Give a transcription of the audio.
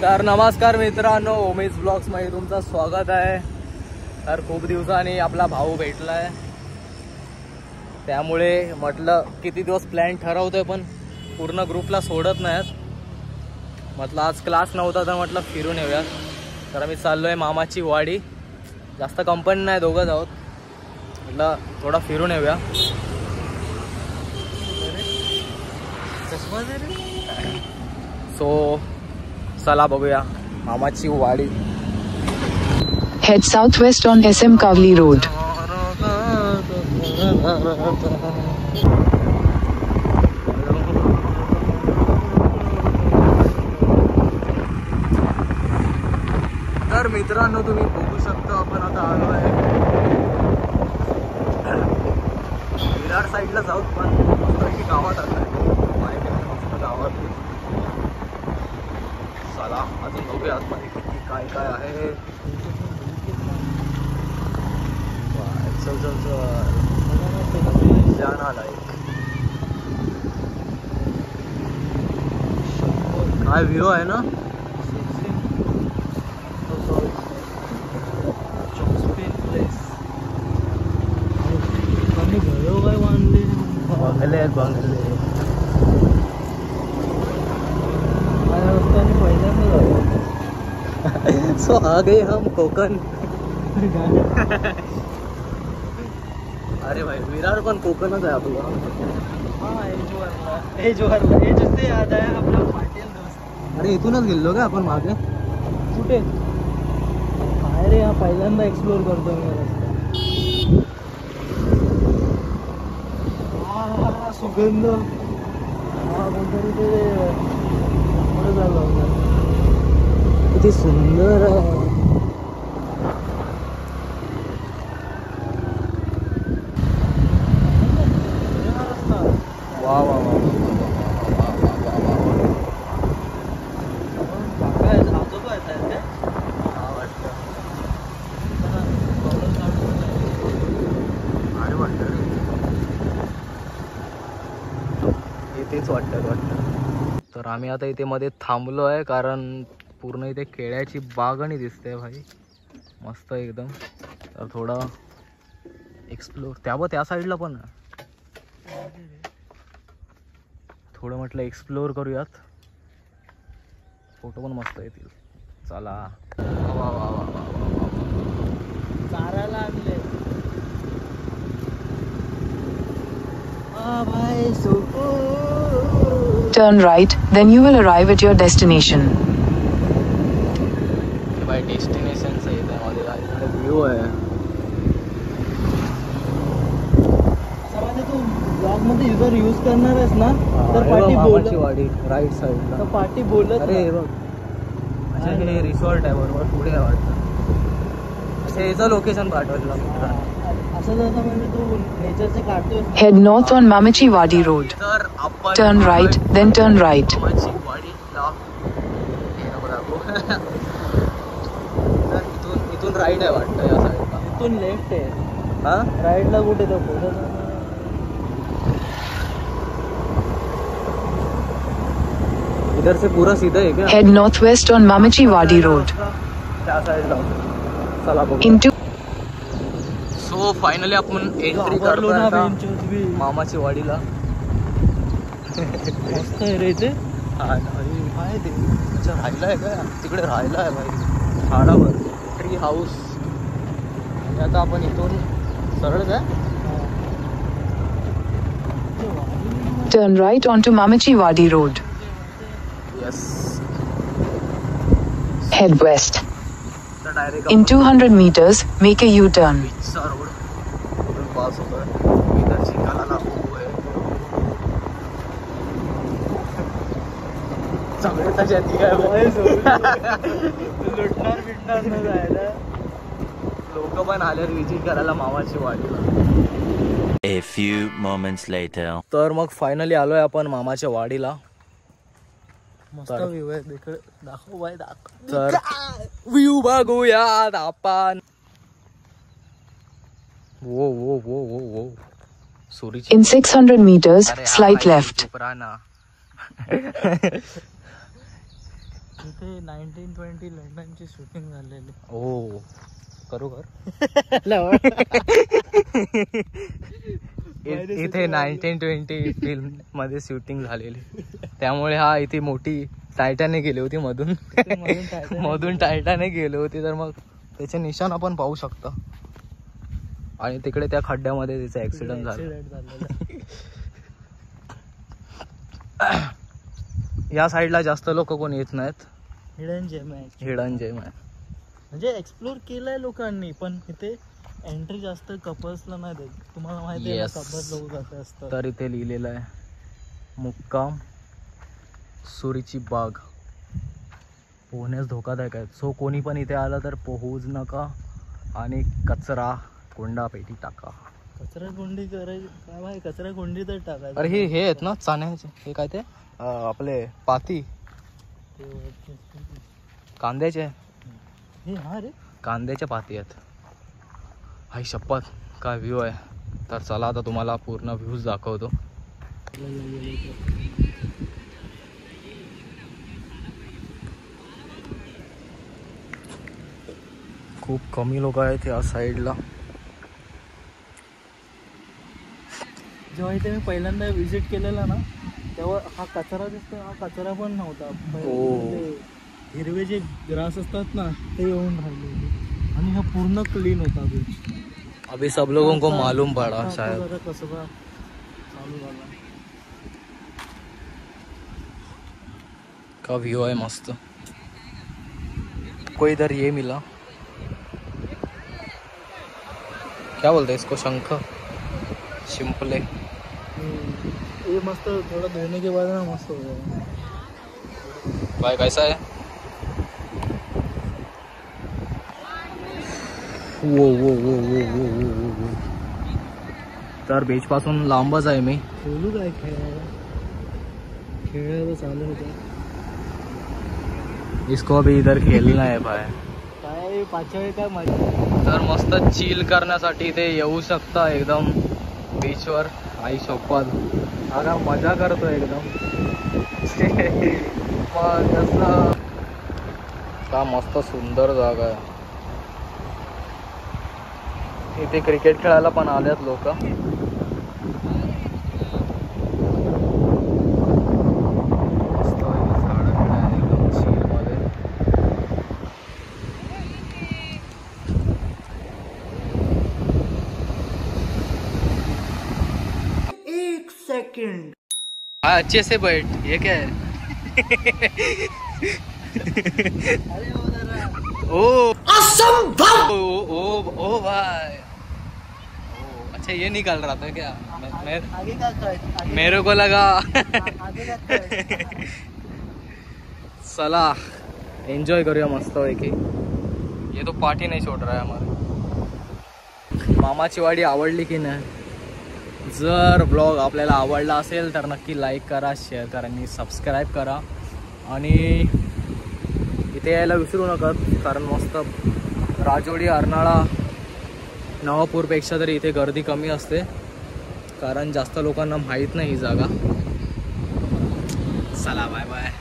तर नमस्कार मित्रांनो, उमेश ब्लॉग्समध्ये तुमचं स्वागत आहे। तर खूप दिवसांनी आपला भाऊ भेटलाय, त्यामुळे म्हटलं किती दिवस प्लॅन ठरवतोय पण पूर्ण ग्रुपला सोडत नाहीत। म्हटलं आज क्लास नव्हता तर म्हटलं फिरून येऊया। तर आम्ही चाललोय मामाची वाडी, जास्त कंपनी नाही, दोघंच आहोत। म्हटलं थोडा फिरून येऊया। सो चला बघूया मामाची वाडी। Head southwest on SM Kavli Road. तर मित्रांनो, तुम्ही बघू शकता आपण आता आलो आहे विरार साईडला जाऊ, पण मस्त गावात आलो आहे। माहिती नाही, मस्त गावात। चला अजून बघूया आतमध्ये किती काय काय आहे। चल चल चल, जान आला एक। काय व्ह्यू आहे ना। बंगले आहेत, बंगले। सो आ गए हम कोकण। अरे भाई, विरार पण कोकणच आहे आपलं। हे ते याद आहे आपला पाटील दोस्त। अरे इथूनच गेलो का आपण मागे? कुठे काय रे, हा पहिल्यांदा एक्सप्लोर करतो मी रस्ता। सुगंध कोणतरी ते पुढे झालं, किती सुंदर आहे। वा वा वा, तेच वाटतं। तर आम्ही आता इथे मध्ये थांबलो आहे, कारण पूर्ण इथे केळ्याची बागणी दिसते भाई, मस्त एकदम। तर थोडं एक्सप्लोर त्या साईडला पण थोडं म्हटलं एक्सप्लोर करूयात, फोटो पण मस्त येतील। चला। वा वा वा, चारायला आणले भाई। Turn right, then you will arrive at your destination. भाई डेस्टिनेशन सही है, मध्ये काय व्ह्यू आहे। तू ब्लॉग मध्ये जर यूज करणार आहेस ना, तर पाठी मामाची वाडी राईट साईडला, तर पाठी बोलत। अरे हे बघ, अच्छा हे रिसॉर्ट आहे बरोबर, पुढे आहे वाटतं। अच्छा, याचं लोकेशन पाठवलं मित्रांनो। असं जसं म्हणजे तू नेचरचे काढतोय। Head north on Mamachi Wadi Road. तर आपण Turn right, then turn right. मामाची वाडीला हे नको दाखवू। तर इथून राईट आहे वाटतं, या साईडला। इथून लेफ्ट आहे। हा, राईटला कुठे तो पुढे इधर से पूरा सीधा है क्या? Head northwest on Mamachi Wadi Road. त्या साईडला। चला बघू। Into सो फायनली आपण एंट्री करतो आता मामाची वाडीला। मस्त आहे रे इथे। काय ते, अच्छा राहिला आहे का? तिकडे राहिला आहे भाई, झाडावर ट्री हाऊस। आणि आता आपण इथून सरळ जाय। turn right onto Mamachi Wadi Road. Yes. Head west. तर direct In 200 meters, make a U-turn. बीचचा रोड कुठून पास होतोय, इधरची कलाला खूप आहे। सगळे त्याच्यात लुटणार बिटणार न जायला। लोक पण आले विजिट करायला मामाची वाडीला। A few moments later. तर मग फायनली आलोय आपण मामाच्या वाडीला। मस्त व्ह्यू आहे, दाखव बाय, दाखव। तर व्ह्यू बघूयात आपण। वो वो वो वो वो, सूरीची। In 600 meters, slight left. इथे 1920 लंडनची शूटिंग झालेली. ओ बरोबर. इथे 1920 फिल्म मध्ये शूटिंग झालेली, त्यामुळे हा इथे मोठी टायटॅनिक गेली होती मधून मधून टायटॅनिक गेली होती, तर मग त्याचे निशाण आपण पाहू शकतो. आणि तिकडे त्या खड्ड्यामध्ये तिचा ऍक्सिडेंट झाला. या साईडला जास्त लोक कोण येत नाहीत. हिडन जेम आहे. हिडन जेम आहे म्हणजे एक्सप्लोर केलंय लोकांनी, पण इथे एंट्री जास्त कपल्सला नाही देत. तुम्हाला माहिती आहे कपल्स लोक कसे असतात. तर इथे लिहिलेलं आहे मुक्काम सुरीची बाग, पोहण्यास धोकादायक आहे. सो कोणी पण इथे आलं तर पोहूच नका आणि कचरा कोंडा पेटी टाका. कचरा कोंडी करायची काय माहिती, कचरा कोंडी तर टाकायचं. अरे हे आहेत ना चाण्याचे, हे काय ते आपले पाती कांद्याचे, हे हा रे कांद्याच्या पाती आहेत. हाय शपथ काय व्ह्यू आहे. तर चला आता तुम्हाला पूर्ण व्ह्यूज दाखवतो. खूप कमी लोक आहेत या साईडला. जेव्हा इथे मी पहिल्यांदा विजिट केलेला ना, तेव्हा हा कचरा दिसतो, हा कचरा पण नव्हता. हिरवे जे ग्रास असतात ना ते येऊन राहिले आणि हा पूर्ण क्लीन होता बीच. अभी सब लोगों को मालूम पड़ा शायद. कसबा चालू झाला. का व्यू है मस्त. कोई इधर ये मिला, क्या बोलते हैं इसको, शंख शिंपले. ये मस्त थोड़ा धोने के बाद ना मस्त हो जाएगा. भाई कैसा है. वो वो वो वो वो वो वो वो. तर बीच पासून लांबच आहे मी. बोलू काय खेळायला, खेळायला चालू होतं. इसको अभी इधर खेलना है भाई. काय पाचव्या वेळी काय मजा. तर मस्त चिल करण्यासाठी इथे येऊ शकता एकदम बीचवर. आई शपथ हा का मजा करतो एकदम. मग का मस्त सुंदर जागा आहे. इथे क्रिकेट खेळायला पण आल्यात लोक. सेकंड अच्छे से बैठ. ये क्या है. ओ असंभव. ओ भाई. अच्छा ये निकल रहा था क्या. आगे का मेरे को लगा. आगे का चला एंजॉय करूया मस्त पैकी. ये तो पार्टी नहीं छोड़ रहा है हमारी. मामाची वाडी आवडली की नाही. जर ब्लॉग आपल्याला आवडला असेल तर नक्की लाईक करा, शेअर करा आणि सबस्क्राईब करा. आणि इथे यायला विसरू नका, कारण मस्त राजवाडी, अर्नाळा, नवापूरपेक्षा तरी इथे गर्दी कमी असते, कारण जास्त लोकांना माहीत नाही ही जागा. चला बाय बाय.